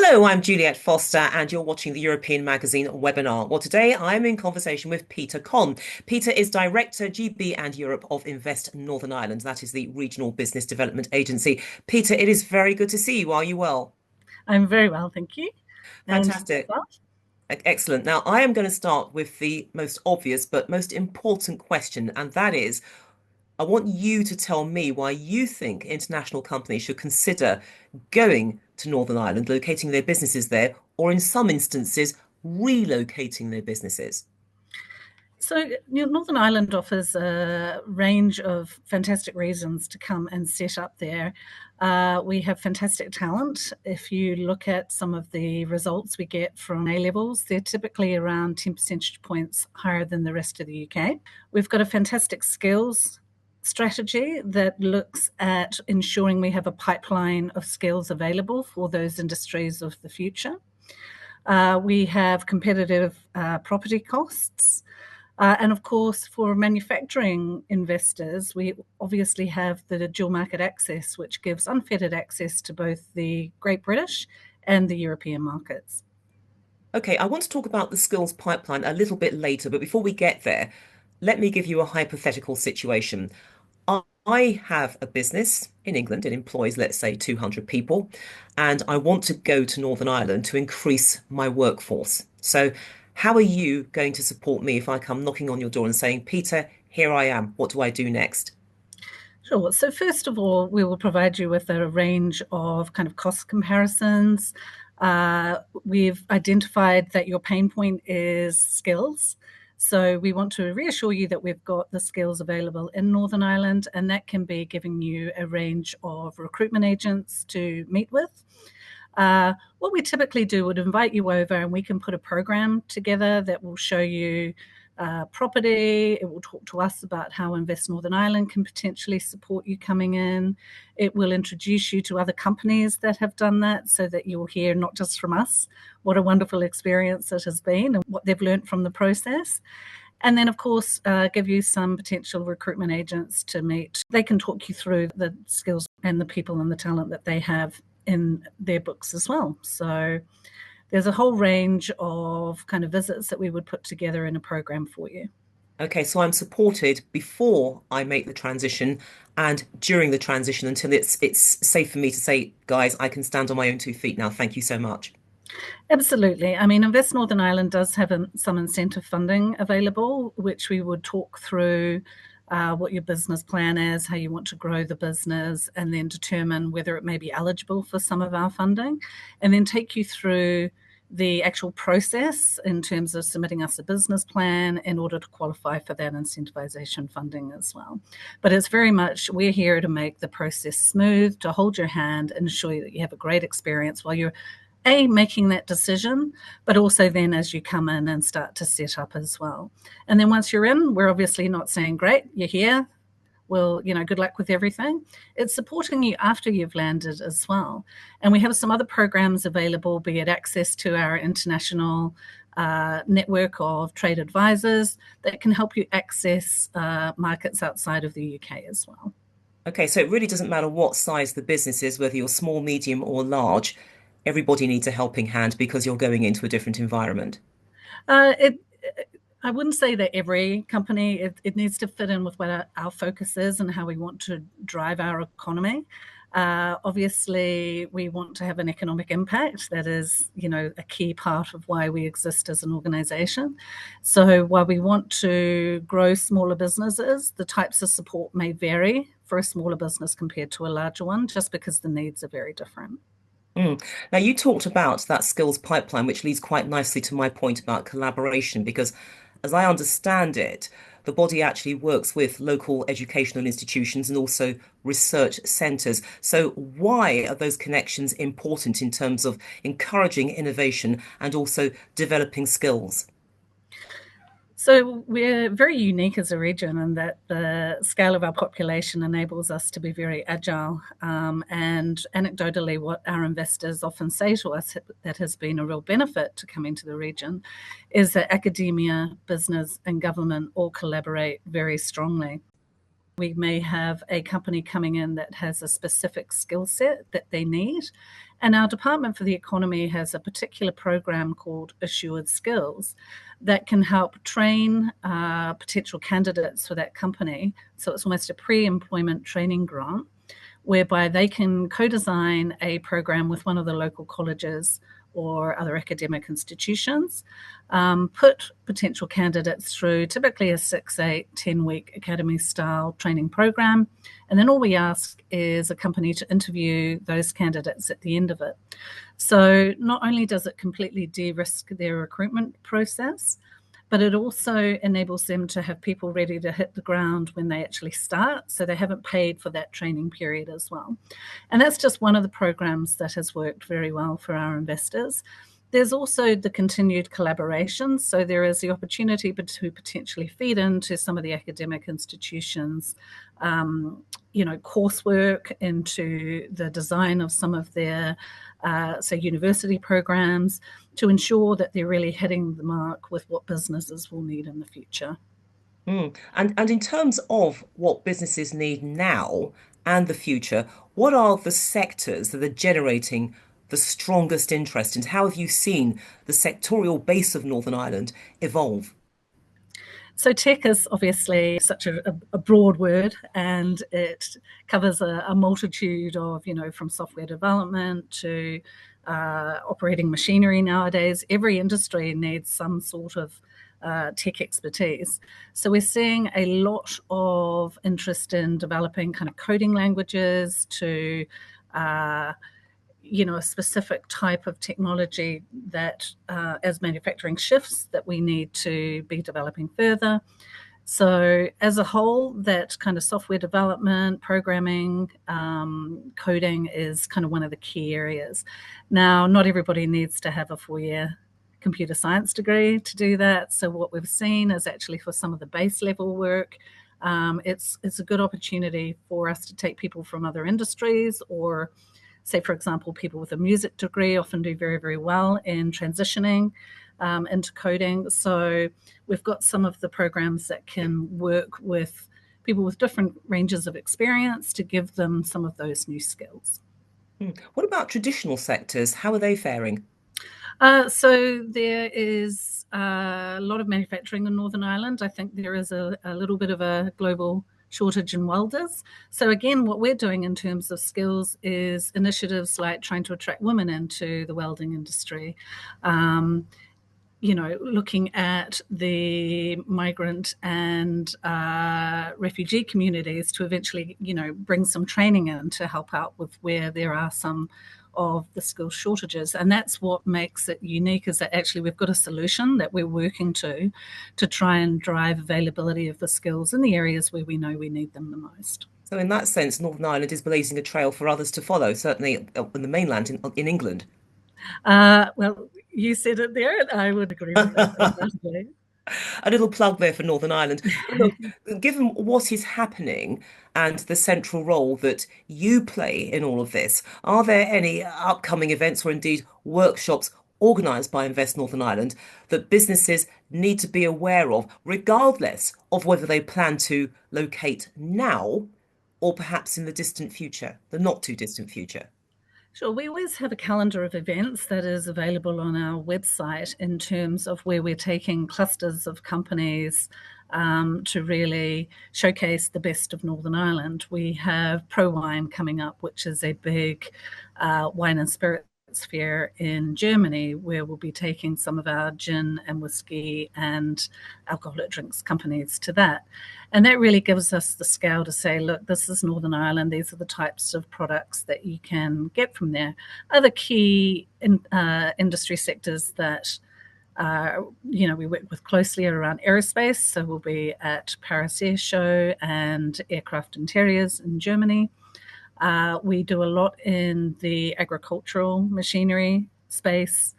Hello, I'm Juliet Foster, and you're watching the European Magazine webinar. Well, today I'm in conversation with Peta Conn. Peter is Director GB and Europe of Invest Northern Ireland. That is the regional business development agency. Peter, it is very good to see you. Are you well? I'm very well, thank you. And Fantastic. Excellent. Now, I am going to start with the most obvious but most important question, and that is I want you to tell me why you think international companies should consider going to Northern Ireland, locating their businesses there, or in some instances, relocating their businesses. Northern Ireland offers a range of fantastic reasons to come and set up there. We have fantastic talent. If you look at some of the results we get from A levels, they're typically around 10 percentage points higher than the rest of the UK. We've got a fantastic skills strategy that looks at ensuring we have a pipeline of skills available for those industries of the future. We have competitive property costs. And of course, for manufacturing investors, we obviously have the dual market access, which gives unfettered access to both the Great British and the European markets. Okay, I want to talk about the skills pipeline a little bit later, but before we get there, let me give you a hypothetical situation. I have a business in England. It employs, let's say, 200 people, and I want to go to Northern Ireland to increase my workforce. So, how are you going to support me if I come knocking on your door and saying, Peter, here I am. What do I do next? Sure. So first of all, we will provide you with a range of kind of cost comparisons. We've identified that your pain point is skills. So we want to reassure you that we've got the skills available in Northern Ireland, and that can be giving you a range of recruitment agents to meet with. What we typically do would invite you over and we can put a program together that will show you property. It will talk to us about how Invest Northern Ireland can potentially support you coming in. It will introduce you to other companies that have done that so that you'll hear not just from us what a wonderful experience it has been and what they've learned from the process. And then, of course, give you some potential recruitment agents to meet. They can talk you through the skills and the people and the talent that they have in their books as well. So there's a whole range of kind of visits that we would put together in a program for you. Okay, so I'm supported before I make the transition and during the transition until it's safe for me to say, guys, I can stand on my own 2 feet now. Thank you so much. Absolutely. I mean, Invest Northern Ireland does have some incentive funding available, which we would talk through what your business plan is, how you want to grow the business, and then determine whether it may be eligible for some of our funding, and then take you through the actual process in terms of submitting us a business plan in order to qualify for that incentivization funding as well. But it's very much, we're here to make the process smooth, to hold your hand and ensure that you have a great experience while you're making that decision, but also then as you come in and start to set up as well. And then once you're in, we're obviously not saying, great, you're here. Well, good luck with everything. It's supporting you after you've landed as well. And we have some other programs available, be it access to our international network of trade advisors that can help you access markets outside of the UK as well. Okay, so it really doesn't matter what size the business is, whether you're small, medium, or large. Everybody needs a helping hand because you're going into a different environment. It I wouldn't say that every company, it needs to fit in with what our focus is and how we want to drive our economy. Obviously, we want to have an economic impact. That is, a key part of why we exist as an organisation. So while we want to grow smaller businesses, the types of support may vary for a smaller business compared to a larger one, just because the needs are very different. Now, you talked about that skills pipeline, which leads quite nicely to my point about collaboration, because as I understand it, the body actually works with local educational institutions and also research centres. So, why are those connections important in terms of encouraging innovation and also developing skills? So we're very unique as a region in that the scale of our population enables us to be very agile. And anecdotally, what our investors often say to us that has been a real benefit to coming to the region is that academia, business, and government all collaborate very strongly. We may have a company coming in that has a specific skill set that they need, And our Department for the Economy has a particular program called Assured Skills that can help train potential candidates for that company. So it's almost a pre-employment training grant whereby they can co-design a program with one of the local colleges or other academic institutions, put potential candidates through typically a 6, 8, 10-week academy-style training program, and then all we ask is a company to interview those candidates at the end of it. So not only does it completely de-risk their recruitment process, but it also enables them to have people ready to hit the ground when they actually start, so they haven't paid for that training period as well. And that's just one of the programs that has worked very well for our investors. There's also the continued collaboration, so there is the opportunity to potentially feed into some of the academic institutions, coursework into the design of some of their, say, university programs, to ensure that they're really hitting the mark with what businesses will need in the future. And in terms of what businesses need now and the future, what are the sectors that are generating the strongest interest, and how have you seen the sectorial base of Northern Ireland evolve? So tech is obviously such a broad word, and it covers a multitude of, from software development to operating machinery nowadays. Every industry needs some sort of tech expertise. So we're seeing a lot of interest in developing kind of coding languages to a specific type of technology that as manufacturing shifts that we need to be developing further. So as a whole, that kind of software development, programming, coding is kind of one of the key areas. Now, not everybody needs to have a 4-year computer science degree to do that. So what we've seen is actually for some of the base level work, it's a good opportunity for us to take people from other industries, or say, for example, people with a music degree often do very, very well in transitioning into coding. So we've got some of the programs that can work with people with different ranges of experience to give them some of those new skills. What about traditional sectors? How are they faring? So there is a lot of manufacturing in Northern Ireland. I think there is a little bit of a global shortage in welders. So again, what we're doing in terms of skills is initiatives like trying to attract women into the welding industry. Looking at the migrant and refugee communities to eventually, bring some training in to help out with where there are some of the skill shortages. And that's what makes it unique, is that actually we've got a solution that we're working to try and drive availability of the skills in the areas where we know we need them the most. So, in that sense, Northern Ireland is blazing a trail for others to follow, certainly in the mainland in England. Well, you said it there, and I would agree with that wholeheartedly. A little plug there for Northern Ireland. But look, given what is happening and the central role that you play in all of this, are there any upcoming events or indeed workshops organised by Invest Northern Ireland that businesses need to be aware of, regardless of whether they plan to locate now or perhaps in the distant future, the not too distant future? Sure. We always have a calendar of events that is available on our website in terms of where we're taking clusters of companies to really showcase the best of Northern Ireland. We have Pro Wine coming up, which is a big wine and spirits fair in Germany, where we'll be taking some of our gin and whiskey and alcoholic drinks companies to that. And that really gives us the scale to say, look, this is Northern Ireland. These are the types of products that you can get from there. Other key industry sectors that we work with closely around aerospace. So we'll be at Paris Air Show and Aircraft Interiors in Germany. We do a lot in the agricultural machinery space,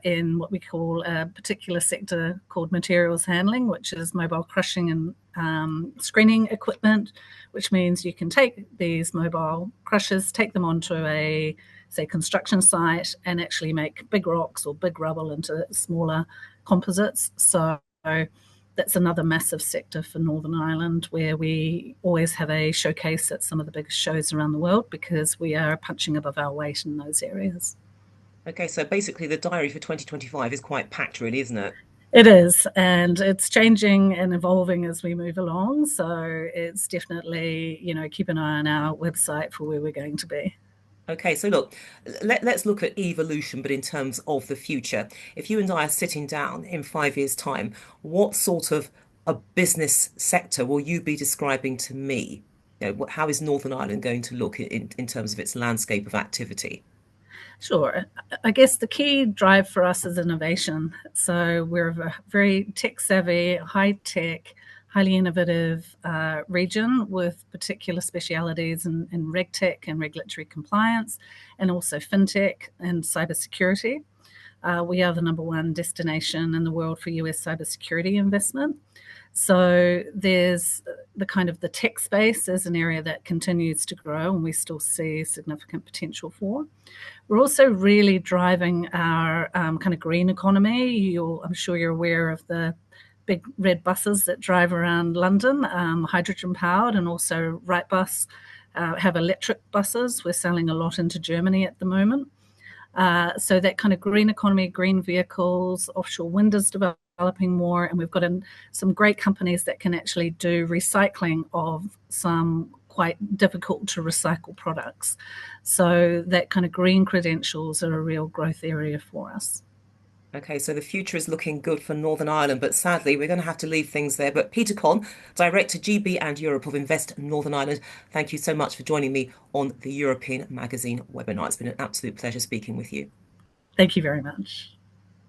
in what we call a particular sector called materials handling, which is mobile crushing and screening equipment, which means you can take these mobile crushers, take them onto a, say, construction site and actually make big rocks or big rubble into smaller composites. So that's another massive sector for Northern Ireland, where we always have a showcase at some of the biggest shows around the world because we are punching above our weight in those areas. Okay, so basically the diary for 2025 is quite packed, really, isn't it? It is, and it's changing and evolving as we move along. So it's definitely, keep an eye on our website for where we're going to be. Okay, so look, let's look at evolution, but in terms of the future. If you and I are sitting down in 5 years' time, what sort of a business sector will you be describing to me? How is Northern Ireland going to look in terms of its landscape of activity? Sure. I guess the key drive for us is innovation. So we're a very tech savvy, high tech, highly innovative region with particular specialities in reg tech and regulatory compliance, and also fintech and cybersecurity. We are the number one destination in the world for US cybersecurity investment. So there's the tech space as an area that continues to grow, and we still see significant potential for. We're also really driving our kind of green economy. I'm sure you're aware of the big red buses that drive around London, hydrogen powered, and also Wrightbus have electric buses. We're selling a lot into Germany at the moment. So that kind of green economy, green vehicles, offshore wind is developing more, and we've got some great companies that can actually do recycling of some quite difficult to recycle products. So that kind of green credentials are a real growth area for us. Okay, so the future is looking good for Northern Ireland, but sadly, we're going to have to leave things there. But Peta Conn, Director GB and Europe of Invest Northern Ireland, thank you so much for joining me on the European Magazine webinar. It's been an absolute pleasure speaking with you. Thank you very much.